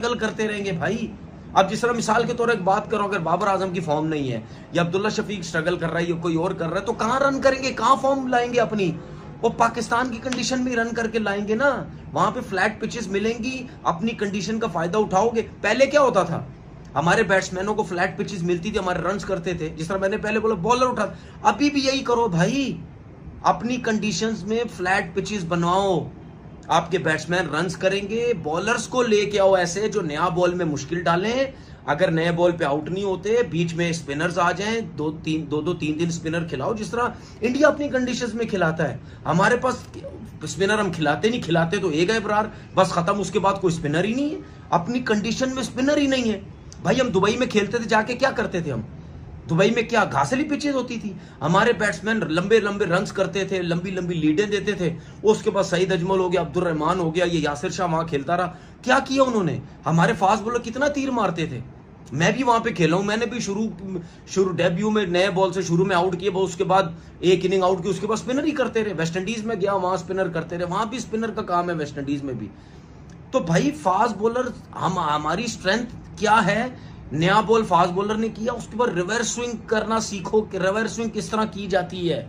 Struggle करते रहेंगे भाई। अब जिस तरह मिसाल के तौर पर एक बात करो, अगर बाबर आजम की फॉर्म नहीं है या अब्दुल्ला शफीक स्ट्रगल कर रहा है या कोई और कर रहा है, तो कहां रन करेंगे, कहां फॉर्म लाएंगे अपनी? वो पाकिस्तान की कंडीशन में रन करके लाएंगे ना, वहां पे फ्लैट पिचेस मिलेंगी, अपनी कंडीशन का फायदा उठाओगे। पहले क्या होता था, हमारे बैट्समैनों को फ्लैट पिचेस मिलती थी, हमारे रन करते थे, जिस तरह मैंने पहले बोला बॉलर उठा। अभी भी यही करो भाई, अपनी कंडीशंस में फ्लैट पिचेस बनवाओ, आपके बैट्समैन रन्स करेंगे। बॉलर्स को लेके आओ ऐसे जो नया बॉल में मुश्किल डालें, अगर नए बॉल पे आउट नहीं होते, बीच में स्पिनर्स आ जाएं, दो तीन स्पिनर खिलाओ, जिस तरह इंडिया अपनी कंडीशंस में खिलाता है। हमारे पास स्पिनर हम खिलाते नहीं, खिलाते तो एक है बरार, बस खत्म, उसके बाद कोई स्पिनर ही नहीं है, अपनी कंडीशन में स्पिनर ही नहीं है भाई। हम दुबई में खेलते थे, जाके क्या करते थे हम, दुबई में क्या घासली पिचेज होती थी, हमारे बैट्समैन लंबे लंबे रन्स करते थे, लंबी लंबी लीडें देते थे। उसके बाद सईद अजमल हो गया, अब्दुल रहमान हो गया, ये यासिर शाह वहां खेलता रहा, क्या किया उन्होंने? हमारे फास्ट बॉलर कितना तीर मारते थे, मैं भी वहां पे खेला हूं, मैंने भी शुरू डेब्यू में नए बॉल से शुरू में आउट किए, उसके बाद एक इनिंग आउट की, उसके बाद स्पिनर ही करते रहे। वेस्ट इंडीज में गया, वहां स्पिनर करते रहे, वहां भी स्पिनर का काम है, वेस्ट इंडीज में भी। तो भाई फास्ट बॉलर हमारी स्ट्रेंथ क्या है, नया बॉल फास्ट बॉलर ने किया, उसके बाद रिवर्स स्विंग करना सीखो कि रिवर्स स्विंग किस तरह की जाती है,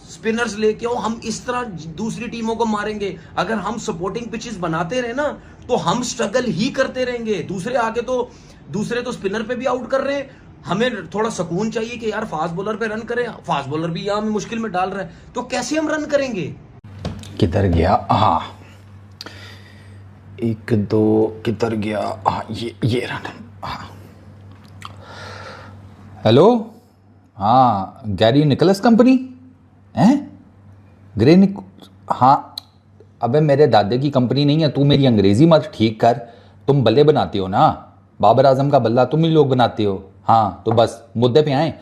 स्पिनर्स लेके आओ, हम इस तरह दूसरी टीमों को मारेंगे। अगर हम सपोर्टिंग पिचेस बनाते रहे ना, तो हम स्ट्रगल ही करते रहेंगे। दूसरे तो स्पिनर पे भी आउट कर रहे हैं, हमें थोड़ा सुकून चाहिए कि यार फास्ट बॉलर पे रन करें, फास्ट बॉलर भी यहां मुश्किल में डाल रहा है, तो कैसे हम रन करेंगे? किधर गया? हाँ, एक दो किधर गया? हाँ, ये रन। हाँ, हेलो, हाँ, गैरी निकलस कंपनी हैं? हाँ, अबे मेरे दादे की कंपनी नहीं है, तू मेरी अंग्रेजी मत ठीक कर। तुम बल्ले बनाते हो ना, बाबर आजम का बल्ला तुम ही लोग बनाते हो। हाँ, तो बस मुद्दे पे आए।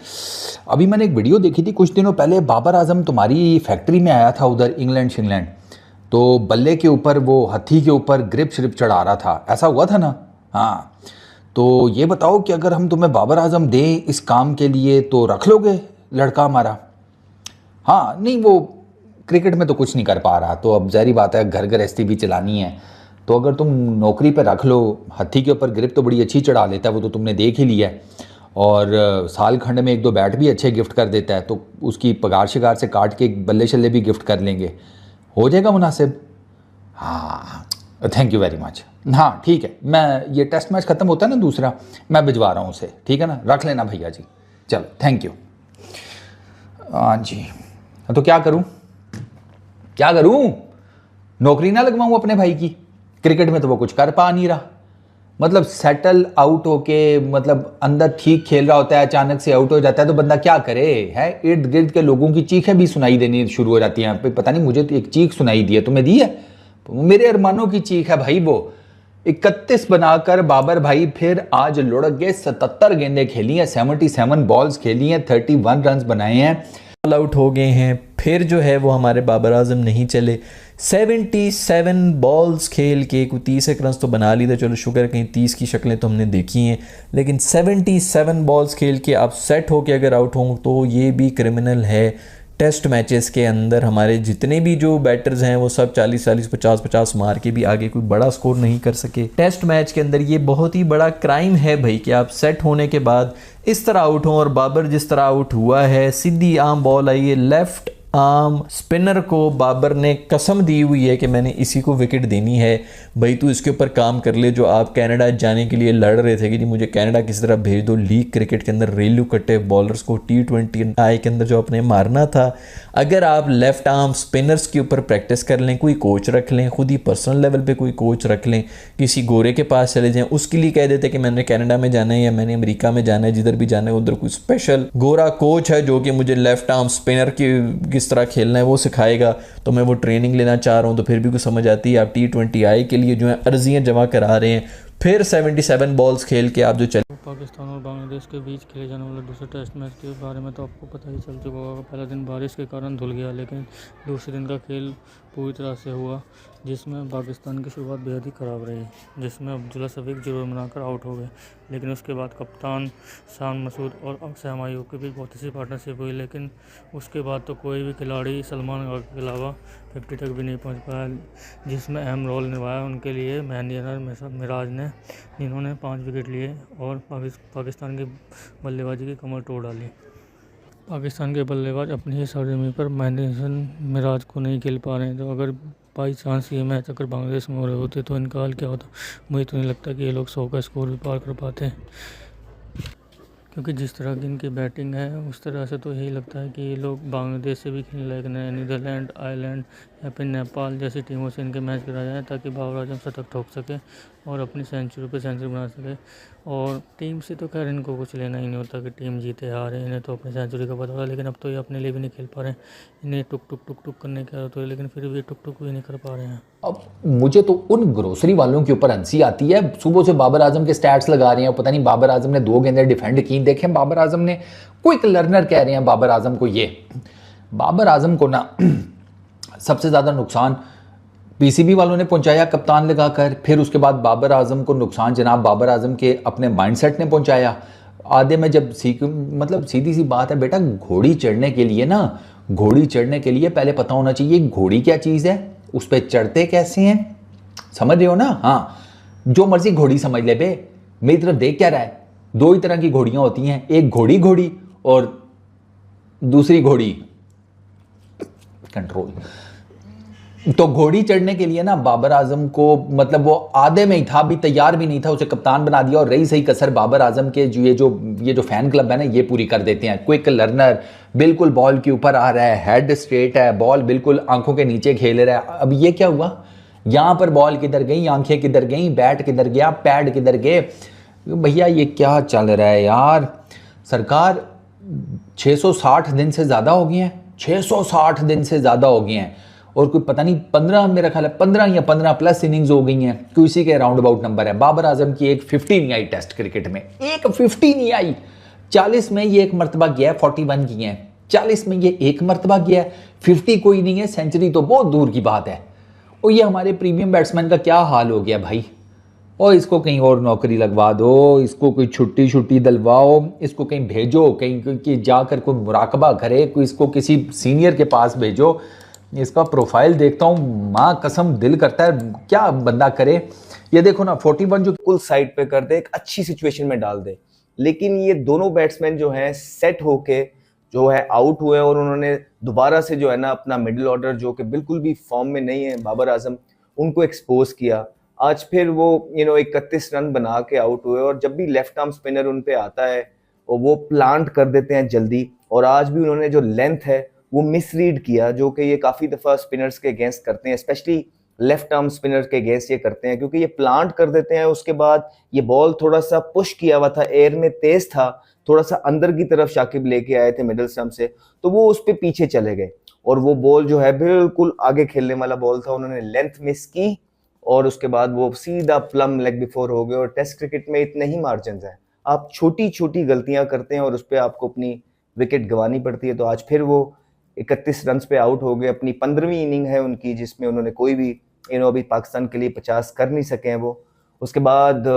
अभी मैंने एक वीडियो देखी थी कुछ दिनों पहले, बाबर आजम तुम्हारी फैक्ट्री में आया था उधर इंग्लैंड, तो बल्ले के ऊपर वो हथी के ऊपर ग्रिप श्रिप चढ़ा रहा था, ऐसा हुआ था ना? हाँ, तो ये बताओ कि अगर हम तुम्हें बाबर आजम दें इस काम के लिए, तो रख लोगे लड़का हमारा? हाँ, नहीं, वो क्रिकेट में तो कुछ नहीं कर पा रहा, तो अब ज़ाहिर बात है घर गृहस्थी भी चलानी है, तो अगर तुम नौकरी पे रख लो, हथी के ऊपर ग्रिप तो बड़ी अच्छी चढ़ा लेता है, वो तो तुमने देख ही लिया है, और साल खंड में एक दो बैट भी अच्छे गिफ्ट कर देता है, तो उसकी पगार शिगार से काट के बल्ले शल्ले भी गिफ्ट कर लेंगे, हो जाएगा मुनासिब? हाँ, थैंक यू वेरी मच। हाँ ठीक है, मैं ये टेस्ट मैच ख़त्म होता है ना दूसरा, मैं भिजवा रहा हूँ उसे, ठीक है ना? रख लेना भैया जी, चलो थैंक यू। हाँ जी, तो क्या करूँ, नौकरी ना लगवाऊँ अपने भाई की? क्रिकेट में तो वो कुछ कर पा नहीं रहा, मतलब सेटल आउट होके, मतलब अंदर ठीक खेल रहा होता है, अचानक से आउट हो जाता है, तो बंदा क्या करे है? इर्द गिर्द के लोगों की चीखें भी सुनाई देनी शुरू हो जाती हैं। पता नहीं, मुझे तो एक चीख सुनाई दी है, तुम्हें दी है? मेरे अरमानों की चीख है भाई वो। 31 बनाकर बाबर भाई फिर आज लुढ़क गए, 77 गेंदें खेली हैं, 77 बॉल्स खेली हैं, 31 रन बनाए हैं, ऑल आउट हो गए हैं। फिर जो है वो हमारे बाबर आजम नहीं चले, 77 बॉल्स खेल के कोई 30 रन तो बना ली था, चलो शुक्र, कहीं 30 की शक्लें तो हमने देखी हैं, लेकिन 77 बॉल्स खेल के आप सेट होके अगर आउट हों तो ये भी क्रिमिनल है। टेस्ट मैचेस के अंदर हमारे जितने भी जो बैटर्स हैं वो सब 40-40, 50-50 मार के भी आगे कोई बड़ा स्कोर नहीं कर सके। टेस्ट मैच के अंदर ये बहुत ही बड़ा क्राइम है भाई कि आप सेट होने के बाद इस तरह आउट हों, और बाबर जिस तरह आउट हुआ है, सीधी आम बॉल आई है, लेफ्ट आर्म स्पिनर को बाबर ने कसम दी हुई है कि मैंने इसी को विकेट देनी है, भाई तू इसके ऊपर काम कर ले। जो आप कनाडा जाने के लिए लड़ रहे थे कि नहीं मुझे कनाडा किसी तरह भेज दो, लीग क्रिकेट के अंदर रेलू कट्टे बॉलर्स को T20 आई के अंदर जो अपने मारना था, अगर आप लेफ्ट आर्म स्पिनर्स के ऊपर प्रैक्टिस कर लें, कोई कोच रख लें, खुद ही पर्सनल लेवल पे कोई कोच रख लें, किसी गोरे के पास चले जाएं, उसके लिए कह देते कि मैंने कनाडा में जाना है या मैंने अमेरिका में जाना है, जिधर भी जाना है उधर कोई स्पेशल गोरा कोच है जो कि मुझे लेफ्ट आर्म स्पिनर की किस तरह खेलना है वो सिखाएगा, तो मैं वो ट्रेनिंग लेना चाह रहा हूँ, तो फिर भी कुछ समझ आती है। आप T20 आई के लिए जो है अर्जियाँ जमा करा रहे हैं, फिर 77 बॉल्स खेल के आप जो चले। पाकिस्तान और बांग्लादेश के बीच खेले जाने वाले दूसरे टेस्ट मैच के बारे में तो आपको पता ही चल चुका होगा। पहला दिन बारिश के कारण धुल गया, लेकिन दूसरे दिन का खेल पूरी तरह से हुआ, जिसमें पाकिस्तान की शुरुआत बेहद ही ख़राब रही, जिसमें अब्दुल्ला शफीक जरूर बनाकर आउट हो गए। लेकिन उसके बाद कप्तान शान मसूद और अक्सर आयूब की भी बहुत अच्छी पार्टनरशिप हुई, लेकिन उसके बाद तो कोई भी खिलाड़ी सलमान खान के अलावा 50 तक भी नहीं पहुंच पाया, जिसमें अहम रोल निभाया उनके लिए मेहंदी अनवर मिराज ने, जिन्होंने 5 विकेट लिए और पाकिस्तान की बल्लेबाजी की कमर तोड़ डाली। पाकिस्तान के बल्लेबाज अपनी ही सरजमीं पर मेहंदी हसन मिराज को नहीं खेल पा रहे हैं। तो अगर बाई चांस ये मैच अगर बांग्लादेश में हो रहे होते तो इनका हाल क्या होता। मुझे तो नहीं लगता कि ये लोग 100 का स्कोर भी पार कर पाते हैं, क्योंकि जिस तरह की इनकी बैटिंग है उस तरह से तो यही लगता है कि ये लोग बांग्लादेश से भी खेलने लायक नहीं, नीदरलैंड, आयरलैंड या फिर नेपाल जैसी टीमों से इनके मैच करा जाए, ताकि बाबर आजम शतक ठोक सके और अपनी सेंचुरी पे सेंचुरी बना सके। और टीम से तो खैर इनको कुछ लेना ही नहीं होता कि टीम जीते हारे, इन्हें तो अपनी सेंचुरी का पता होता, लेकिन अब तो ये अपने लिए भी नहीं खेल पा रहे हैं। इन्हें टुक टुक टुक टुक करने की आदत है, लेकिन फिर भी टुक टुक भी नहीं कर पा रहे हैं। अब मुझे तो उन ग्रोसरी वालों के ऊपर हंसी आती है, सुबह से बाबर आजम के स्टैट्स लगा रहे हैं, पता नहीं बाबर आजम ने 2 गेंदें डिफेंड की, देखें बाबर आजम ने, क्विक लर्नर कह रहे हैं बाबर आजम को। ये बाबर आजम को ना सबसे ज़्यादा नुकसान पीसीबी वालों ने पहुंचाया कप्तान लगाकर, फिर उसके बाद बाबर आजम को नुकसान जनाब बाबर आजम के अपने माइंडसेट ने पहुंचाया। आधे में जब मतलब सीधी सी बात है बेटा, घोड़ी चढ़ने के लिए ना, घोड़ी चढ़ने के लिए पहले पता होना चाहिए घोड़ी क्या चीज़ है, उस पर चढ़ते कैसे हैं, समझ रहे हो ना। हाँ, जो मर्जी घोड़ी समझ ले बे, मेरी तरफ देख क्या रहा है। 2 ही तरह की घोड़ियां होती हैं, एक घोड़ी और दूसरी घोड़ी कंट्रोल। तो घोड़ी चढ़ने के लिए ना बाबर आजम को, मतलब वो आधे में ही था, भी तैयार भी नहीं था, उसे कप्तान बना दिया। और रही सही कसर बाबर आजम के ये जो फैन क्लब है ना, ये पूरी कर देते हैं। क्विक लर्नर, बिल्कुल बॉल के ऊपर आ रहा है, हेड स्ट्रेट है, बॉल बिल्कुल आंखों के नीचे खेल रहा है। अब ये क्या हुआ, यहाँ पर बॉल किधर गई, आंखें किधर गई, बैट किधर गया, पैड किधर गए, भैया ये क्या चल रहा है यार। सरकार 660 दिन से ज़्यादा हो गए हैं, 660 दिन से ज़्यादा हो गए हैं, और कोई पता नहीं 15, मेरा ख्याल है 15 या 15 प्लस इनिंग्स हो गई हैं, कोई इसी के राउंड अबाउट नंबर है। बाबर आजम की एक 50 नहीं आई टेस्ट क्रिकेट में, एक 50 नहीं आई। 40 में ये एक मरतबा गया, 41 की है, 40 में ये एक मरतबा गया, 50 कोई नहीं है, सेंचुरी तो बहुत दूर की बात है। और ये हमारे प्रीमियम बैट्समैन का क्या हाल हो गया भाई। और इसको कहीं और नौकरी लगवा दो, इसको कोई छुट्टी दिलवाओ, इसको कहीं भेजो, कहीं जाकर कोई मुराकबा करे, कोई इसको किसी सीनियर के पास भेजो। इसका प्रोफाइल देखता हूँ, माँ कसम दिल करता है क्या बंदा करे। ये देखो ना 41 जो कुल साइड पे कर दे, एक अच्छी सिचुएशन में डाल दे, लेकिन ये दोनों बैट्समैन जो हैं सेट होके जो है आउट हुए, और उन्होंने दोबारा से जो है ना अपना मिडिल ऑर्डर जो कि बिल्कुल भी फॉर्म में नहीं है, बाबर आजम, उनको एक्सपोज किया। आज फिर वो 31 रन बना के आउट हुए, और जब भी लेफ्ट आर्म स्पिनर उन पे आता है और वो प्लांट कर देते हैं जल्दी। और आज भी उन्होंने जो लेंथ है वो मिसरीड किया, जो कि ये काफ़ी दफ़ा स्पिनर्स के अगेंस्ट करते हैं, स्पेशली लेफ्ट आर्म स्पिनर के अगेंस्ट ये करते हैं, क्योंकि ये प्लांट कर देते हैं। उसके बाद ये बॉल थोड़ा सा पुश किया हुआ था, एयर में तेज था, थोड़ा सा अंदर की तरफ शाकिब लेके आए थे मिडिल स्टंप से, तो वो उस पर पीछे चले गए, और वो बॉल जो है बिल्कुल आगे खेलने वाला बॉल था, उन्होंने लेंथ मिस की, और उसके बाद वो सीधा प्लम लेग बिफोर हो गए। और टेस्ट क्रिकेट में इतने ही मार्जिन हैं, आप छोटी छोटी गलतियां करते हैं और उस पर आपको अपनी विकेट गंवानी पड़ती है। तो आज फिर वो 31 रन पे आउट हो गए। अपनी 15वीं इनिंग है उनकी, जिसमें उन्होंने कोई भी अभी पाकिस्तान के लिए 50 कर नहीं सके हैं वो। उसके बाद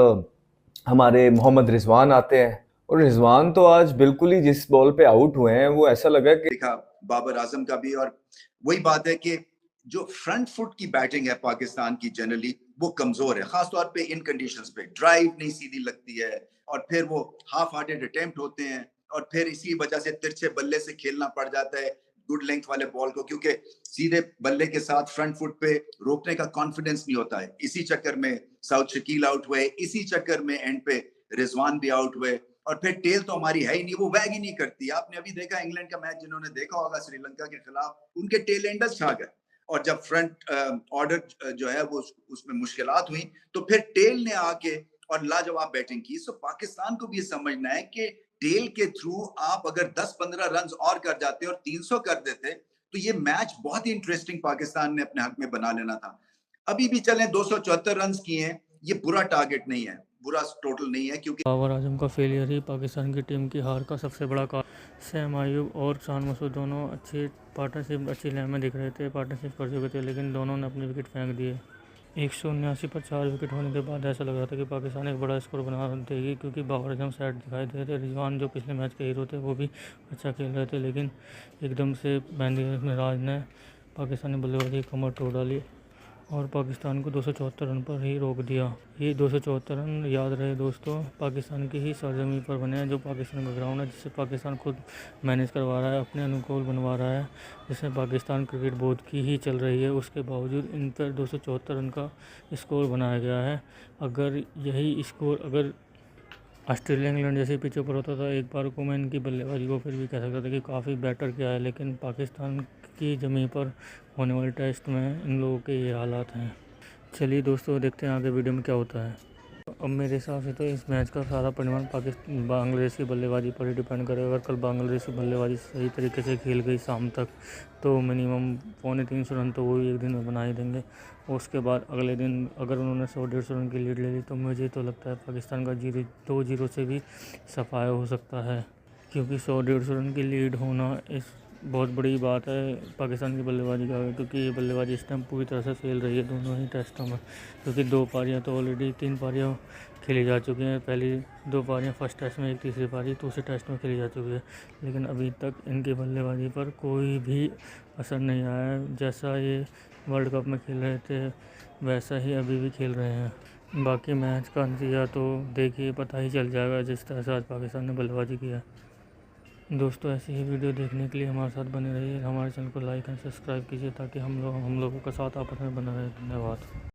हमारे मोहम्मद रिजवान आते हैं, और रिजवान तो आज बिल्कुल ही जिस बॉल पे आउट हुए हैं वो ऐसा लगा कि देखा बाबर आजम का भी। और वही बात है कि जो फ्रंट फुट की बैटिंग है पाकिस्तान की जनरली वो कमजोर है, खासतौर पे इन कंडीशंस पे ड्राइव नहीं सीधी लगती है, और फिर वो हाफ हार्टेड अटेम्प्ट होते हैं, और फिर इसी वजह से तिरछे बल्ले से खेलना पड़ जाता है गुड लेंथ वाले बॉल को, क्योंकि सीधे बल्ले के साथ फ्रंट फुट पे रोकने का कॉन्फिडेंस नहीं होता है। इसी चक्कर में साउथ शकील आउट हुए, इसी चक्कर में एंड पे रिजवान भी आउट हुए, और फिर टेल तो हमारी है ही नहीं, वो वैग ही नहीं करती। आपने अभी देखा इंग्लैंड का मैच जिन्होंने देखा होगा श्रीलंका के खिलाफ, उनके टेल एंडर्स छा गए, और जब फ्रंट ऑर्डर जो है वो उसमें मुश्किलात हुई, तो फिर टेल ने आके और लाजवाब बैटिंग की। सो पाकिस्तान को भी ये समझना है कि टेल के थ्रू आप अगर 10-15 रन और कर जाते और 300 कर देते तो ये मैच बहुत ही इंटरेस्टिंग पाकिस्तान ने अपने हक में बना लेना था। अभी भी चलें 274 रन किए हैं, ये बुरा टारगेट नहीं है, बुरा टोटल नहीं है, क्योंकि बाबर आजम का फेलियर ही पाकिस्तान की टीम की हार का सबसे बड़ा कारण। सैम आयूब और शान मसूद दोनों अच्छे पार्टनरशिप अच्छी लाइन में दिख रहे थे, पार्टनरशिप कर चुके थे, लेकिन दोनों ने अपने विकेट फेंक दिए। 179 पर 4 विकेट होने के बाद ऐसा लग रहा था कि पाकिस्तान एक बड़ा स्कोर बना देगी, क्योंकि बाबर आजम साइड दिखाई दे रहे थे। रिजवान जो पिछले मैच के हीरो थे वो भी अच्छा खेल रहे थे, लेकिन एकदम से मेहंदी मिराज ने पाकिस्तानी बल्लेबाजी की कमर तोड़ डाली और पाकिस्तान को 274 रन पर ही रोक दिया। ये 274 रन याद रहे दोस्तों, पाकिस्तान की ही सरजमी पर बने हैं, जो पाकिस्तान का ग्राउंड है, जिसे पाकिस्तान खुद मैनेज करवा रहा है, अपने अनुकूल बनवा रहा है, जिसमें पाकिस्तान क्रिकेट बोर्ड की ही चल रही है। उसके बावजूद इन पर 274 रन का स्कोर बनाया गया है। अगर यही स्कोर अगर ऑस्ट्रेलिया इंग्लैंड जैसे पिचों पर होता था, एक बार को मैं इनकी बल्लेबाजी को फिर भी कह सकता था कि काफ़ी बेटर किया है, लेकिन पाकिस्तान की ज़मीन पर होने वाले टेस्ट में इन लोगों के ये हालात हैं। चलिए दोस्तों, देखते हैं आगे वीडियो में क्या होता है। अब मेरे हिसाब से तो इस मैच का सारा परिणाम बांग्लादेश की बल्लेबाजी पर ही डिपेंड करेगा। अगर कल बांग्लादेश की बल्लेबाजी सही तरीके से खेल गई शाम तक, तो मिनिमम 350 रन तो वो एक दिन में बना ही देंगे। उसके बाद अगले दिन अगर उन्होंने 100-150 रन की लीड ले ली, तो मुझे तो लगता है पाकिस्तान का 2-0 से भी सफाया हो सकता है, क्योंकि 100-150 रन की लीड होना इस बहुत बड़ी बात है पाकिस्तान की बल्लेबाजी का, क्योंकि ये बल्लेबाजी इस टाइम पूरी तरह से फेल रही है दोनों ही टेस्टों में, क्योंकि 2 पारियां तो ऑलरेडी 3 पारियां खेली जा चुकी हैं। पहली 2 पारियां फर्स्ट टेस्ट में, एक तीसरी पारी दूसरे टेस्ट में खेली जा चुकी है, लेकिन अभी तक इनकी बल्लेबाजी पर कोई भी असर नहीं आया है। जैसा ये वर्ल्ड कप में खेल रहे थे वैसा ही अभी भी खेल रहे हैं। बाकी मैच का नतीजा तो देखिए पता ही चल जाएगा, जिस तरह से आज पाकिस्तान ने बल्लेबाजी किया। दोस्तों, ऐसी ही वीडियो देखने के लिए हमारे साथ बने रहिए। हमारे चैनल को लाइक एंड सब्सक्राइब कीजिए, ताकि हम लोगों का साथ आपस में बना रहे। धन्यवाद।